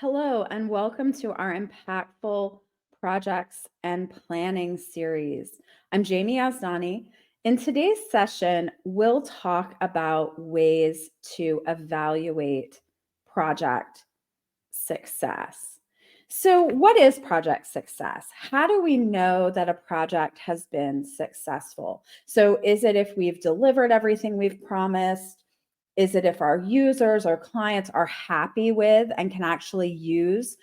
Hello, and welcome to our impactful projects and planning series. I'm Jamie Asdani. In today's session, we'll talk about ways to evaluate project success. So, what is project success? How do we know that a project has been successful? So, is it if we've delivered everything we've promised? Is it if our users or clients are happy with and can actually use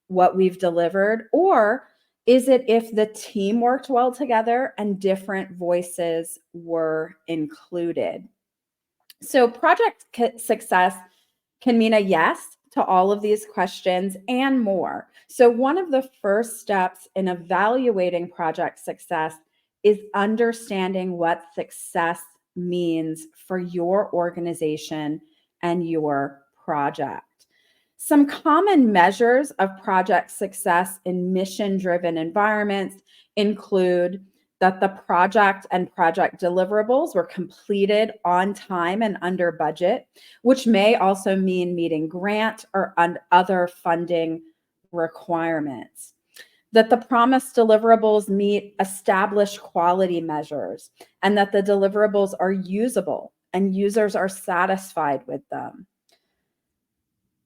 what we've delivered? Or is it if the team worked well together and different voices were included? So, success can mean a yes to all of these questions and more. So, one of the first steps in evaluating project success is understanding what success means for your organization and your project. Some common measures of project success in mission driven environments include that the project and project deliverables were completed on time and under budget, which may also mean meeting grant or other funding requirements. That the promised deliverables meet established quality measures, and that the deliverables are usable and users are satisfied with them.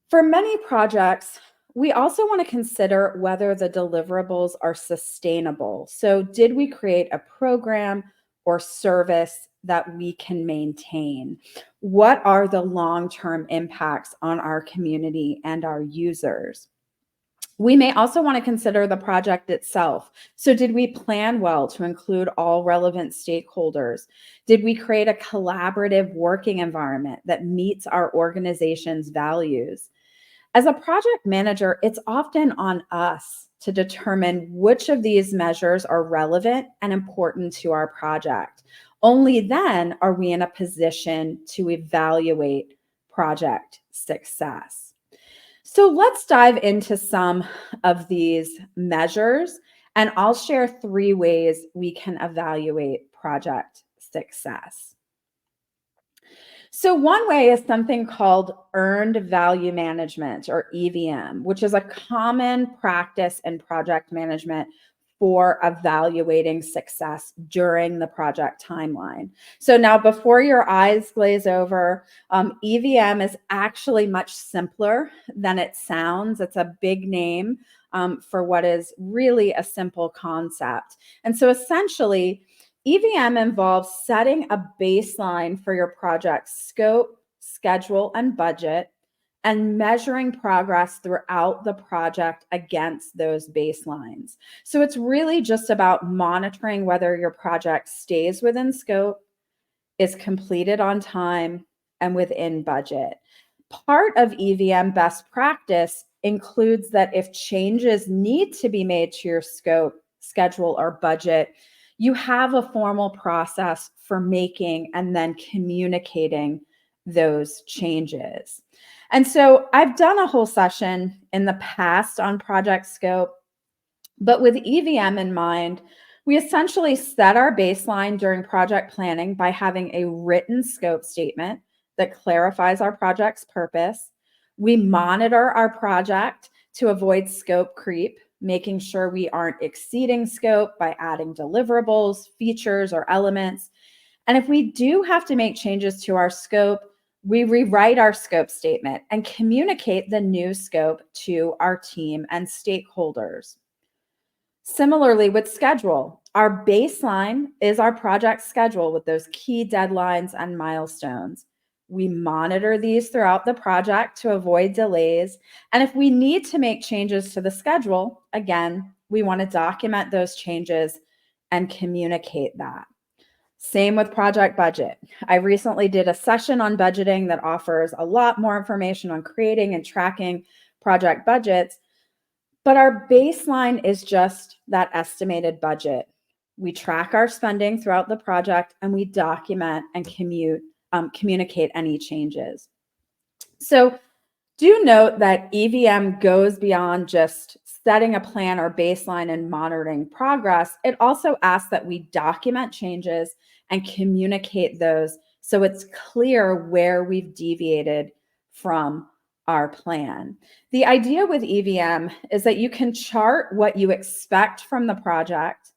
For many projects, we also want to consider whether the deliverables are sustainable. So, did we create a program or service that we can maintain? What are the long term impacts on our community and our users? We may also want to consider the project itself. So, did we plan well to include all relevant stakeholders? Did we create a collaborative working environment that meets our organization's values? As a project manager, it's often on us to determine which of these measures are relevant and important to our project. Only then are we in a position to evaluate project success. So let's dive into some of these measures, and I'll share 3 ways we can evaluate project success. So, one way is something called earned value management or EVM, which is a common practice in project management for evaluating success during the project timeline. So, now before your eyes glaze over, EVM is actually much simpler than it sounds. It's a big name for what is really a simple concept. And so, essentially, EVM involves setting a baseline for your project's scope, schedule, and budget, and measuring progress throughout the project against those baselines. So it's really just about monitoring whether your project stays within scope, is completed on time, and within budget. Part of EVM best practice includes that if changes need to be made to your scope, schedule, or budget, you have a formal process for making and then communicating those changes. And so I've done a whole session in the past on project scope, but with EVM in mind, we essentially set our baseline during project planning by having a written scope statement that clarifies our project's purpose. We monitor our project to avoid scope creep, making sure we aren't exceeding scope by adding deliverables, features, or elements. And if we do have to make changes to our scope, we rewrite our scope statement and communicate the new scope to our team and stakeholders. Similarly, with schedule, our baseline is our project schedule with those key deadlines and milestones. We monitor these throughout the project to avoid delays. And if we need to make changes to the schedule, again, we want to document those changes and communicate that. Same with project budget. I recently did a session on budgeting that offers a lot more information on creating and tracking project budgets. But our baseline is just that estimated budget. We track our spending throughout the project and we document and communicate any changes. So do note that EVM goes beyond just setting a plan or baseline and monitoring progress. It also asks that we document changes and communicate those so it's clear where we've deviated from our plan. The idea with EVM is that you can chart what you expect from the project,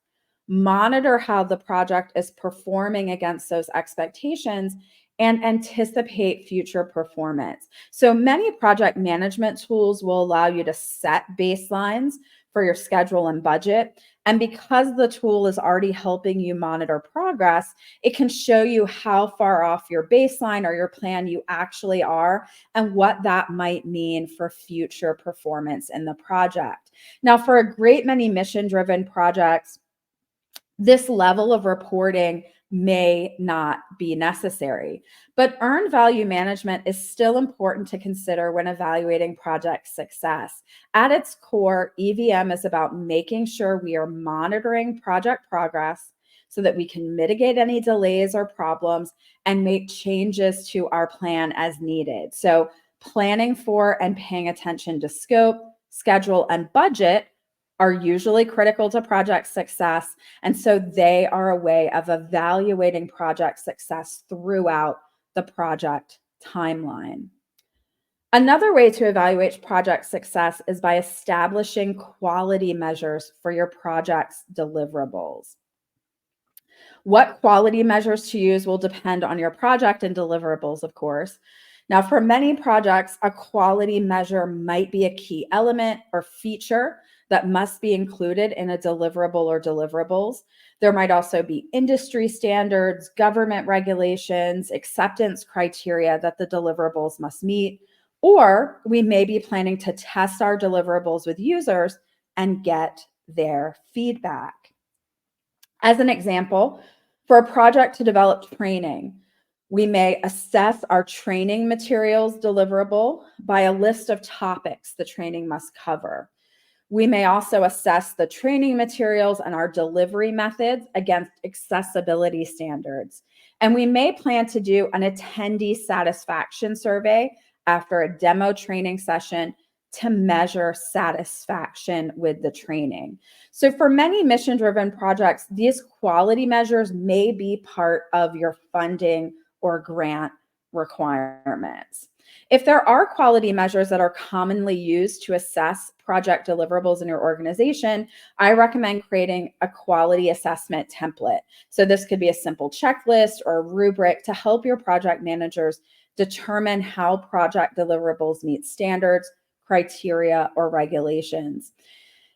monitor how the project is performing against those expectations, and anticipate future performance. So many project management tools will allow you to set baselines for your schedule and budget. And because the tool is already helping you monitor progress, it can show you how far off your baseline or your plan you actually are and what that might mean for future performance in the project. Now, for a great many mission-driven projects, this level of reporting may not be necessary, but earned value management is still important to consider when evaluating project success. At its core, EVM is about making sure we are monitoring project progress so that we can mitigate any delays or problems and make changes to our plan as needed. So, planning for and paying attention to scope, schedule, and budget are usually critical to project success. And so they are a way of evaluating project success throughout the project timeline. Another way to evaluate project success is by establishing quality measures for your project's deliverables. What quality measures to use will depend on your project and deliverables, of course. Now, for many projects, a quality measure might be a key element or feature that must be included in a deliverable or deliverables. There might also be industry standards, government regulations, acceptance criteria that the deliverables must meet, or we may be planning to test our deliverables with users and get their feedback. As an example, for a project to develop training, we may assess our training materials deliverable by a list of topics the training must cover. We may also assess the training materials and our delivery methods against accessibility standards. And we may plan to do an attendee satisfaction survey after a demo training session to measure satisfaction with the training. So for many mission-driven projects, these quality measures may be part of your funding or grant requirements. If there are quality measures that are commonly used to assess project deliverables in your organization, I recommend creating a quality assessment template. So this could be a simple checklist or a rubric to help your project managers determine how project deliverables meet standards, criteria, or regulations.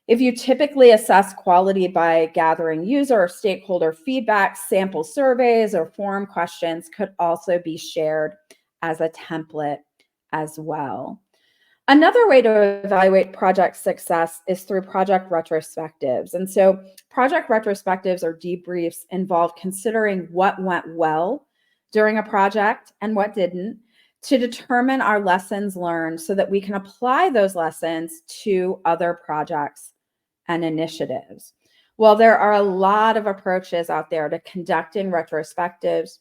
If you typically assess quality by gathering user or stakeholder feedback, sample surveys or forum questions could also be shared as a template as well. Another way to evaluate project success is through project retrospectives. And so project retrospectives or debriefs involve considering what went well during a project and what didn't to determine our lessons learned so that we can apply those lessons to other projects and initiatives. While there are a lot of approaches out there to conducting retrospectives,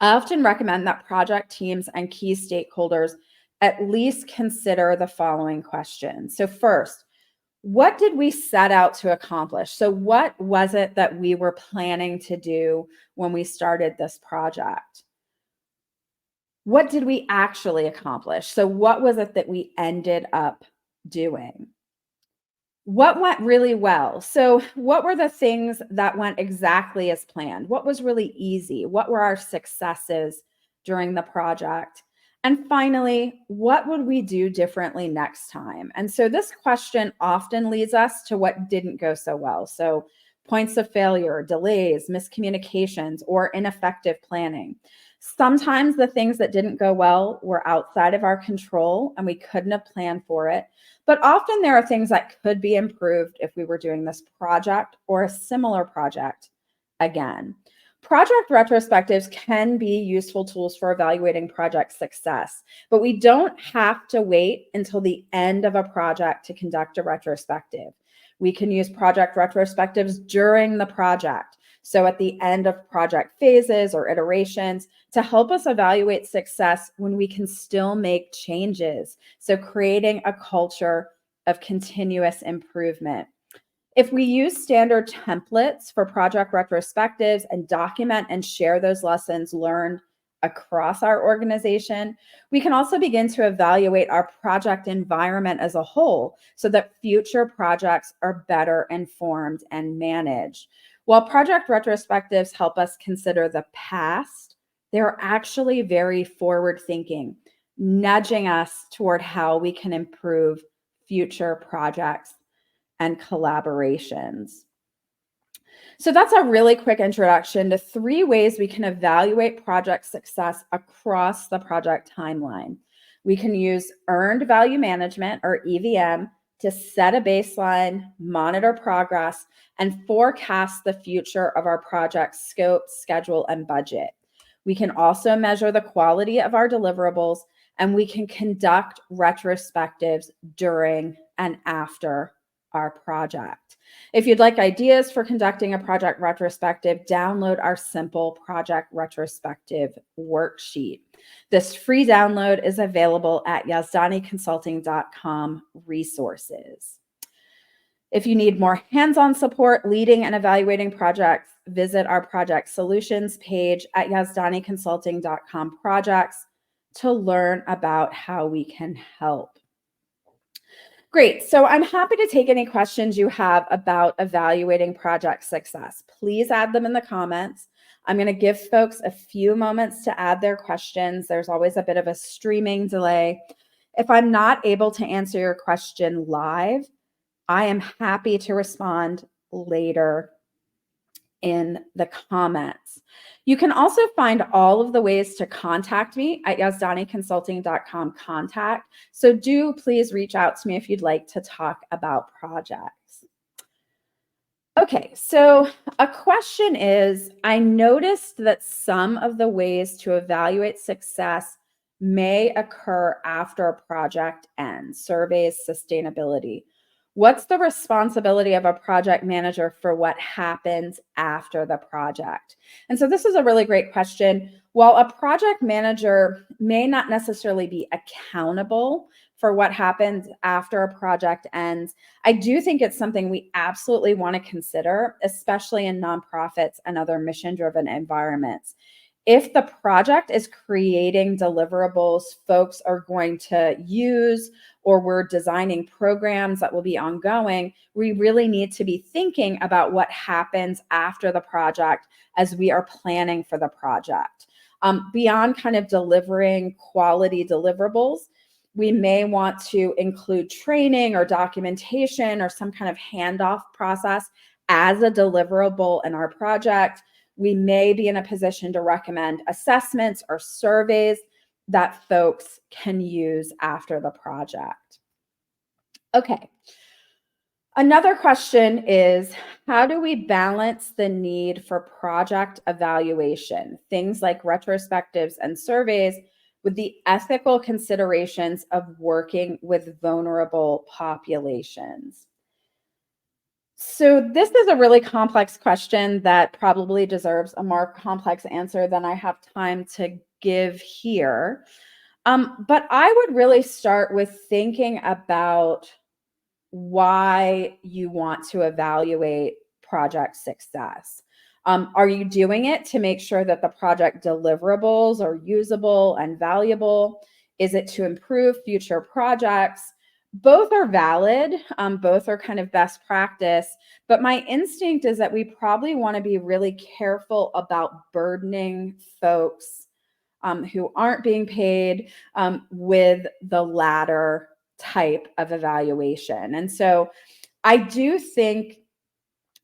I often recommend that project teams and key stakeholders at least consider the following questions. So first, what did we set out to accomplish? So what was it that we were planning to do when we started this project? What did we actually accomplish? So what was it that we ended up doing? What went really well? So what were the things that went exactly as planned? What was really easy? What were our successes during the project? And finally, what would we do differently next time? And so this question often leads us to what didn't go so well. So points of failure, delays, miscommunications, or ineffective planning. Sometimes the things that didn't go well were outside of our control and we couldn't have planned for it. But often there are things that could be improved if we were doing this project or a similar project again. Project retrospectives can be useful tools for evaluating project success, but we don't have to wait until the end of a project to conduct a retrospective. We can use project retrospectives during the project. So at the end of project phases or iterations to help us evaluate success when we can still make changes. So creating a culture of continuous improvement. If we use standard templates for project retrospectives and document and share those lessons learned across our organization, we can also begin to evaluate our project environment as a whole so that future projects are better informed and managed. While project retrospectives help us consider the past, they're actually very forward thinking, nudging us toward how we can improve future projects and collaborations. So that's a really quick introduction to 3 ways we can evaluate project success across the project timeline. We can use earned value management, or EVM, to set a baseline, monitor progress, and forecast the future of our project's scope, schedule, and budget. We can also measure the quality of our deliverables, and we can conduct retrospectives during and after our project. If you'd like ideas for conducting a project retrospective, download our simple project retrospective worksheet. This free download is available at yazdaniconsulting.com resources. If you need more hands-on support leading and evaluating projects, visit our project solutions page at yazdaniconsulting.com projects to learn about how we can help. Great. So I'm happy to take any questions you have about evaluating project success. Please add them in the comments. I'm going to give folks a few moments to add their questions. There's always a bit of a streaming delay. If I'm not able to answer your question live, I am happy to respond later in the comments. You can also find all of the ways to contact me at yazdaniconsulting.com contact. So do please reach out to me if you'd like to talk about projects. Okay, so a question is, I noticed that some of the ways to evaluate success may occur after a project ends, surveys, sustainability. What's the responsibility of a project manager for what happens after the project? And so this is a really great question. While a project manager may not necessarily be accountable for what happens after a project ends, I do think it's something we absolutely want to consider, especially in nonprofits and other mission-driven environments. If the project is creating deliverables folks are going to use, or we're designing programs that will be ongoing, we really need to be thinking about what happens after the project as we are planning for the project. Beyond kind of delivering quality deliverables, we may want to include training or documentation or some kind of handoff process as a deliverable in our project. We may be in a position to recommend assessments or surveys that folks can use after the project. Okay. Another question is, how do we balance the need for project evaluation, things like retrospectives and surveys, with the ethical considerations of working with vulnerable populations? So this is a really complex question that probably deserves a more complex answer than I have time to give here. But I would really start with thinking about why you want to evaluate project success. Are you doing it to make sure that the project deliverables are usable and valuable? Is it to improve future projects? Both are valid. Both are kind of best practice. But my instinct is that we probably want to be really careful about burdening folks who aren't being paid with the latter type of evaluation. And so I do think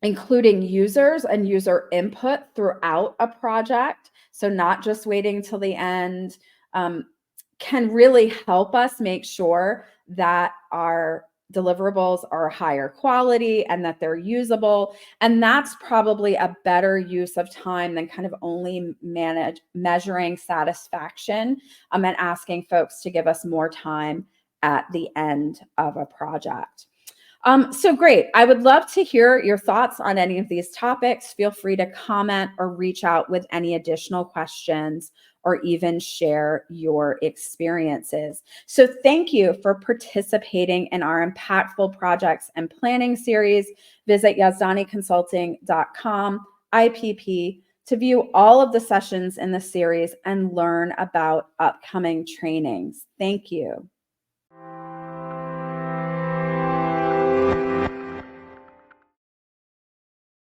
including users and user input throughout a project, so not just waiting till the end, can really help us make sure that our deliverables are higher quality and that they're usable. And that's probably a better use of time than kind of only measuring satisfaction and asking folks to give us more time at the end of a project. So great. I would love to hear your thoughts on any of these topics. Feel free to comment or reach out with any additional questions or even share your experiences. So thank you for participating in our Impactful Projects and Planning series. Visit yazdaniconsulting.com IPP to view all of the sessions in the series and learn about upcoming trainings. Thank you.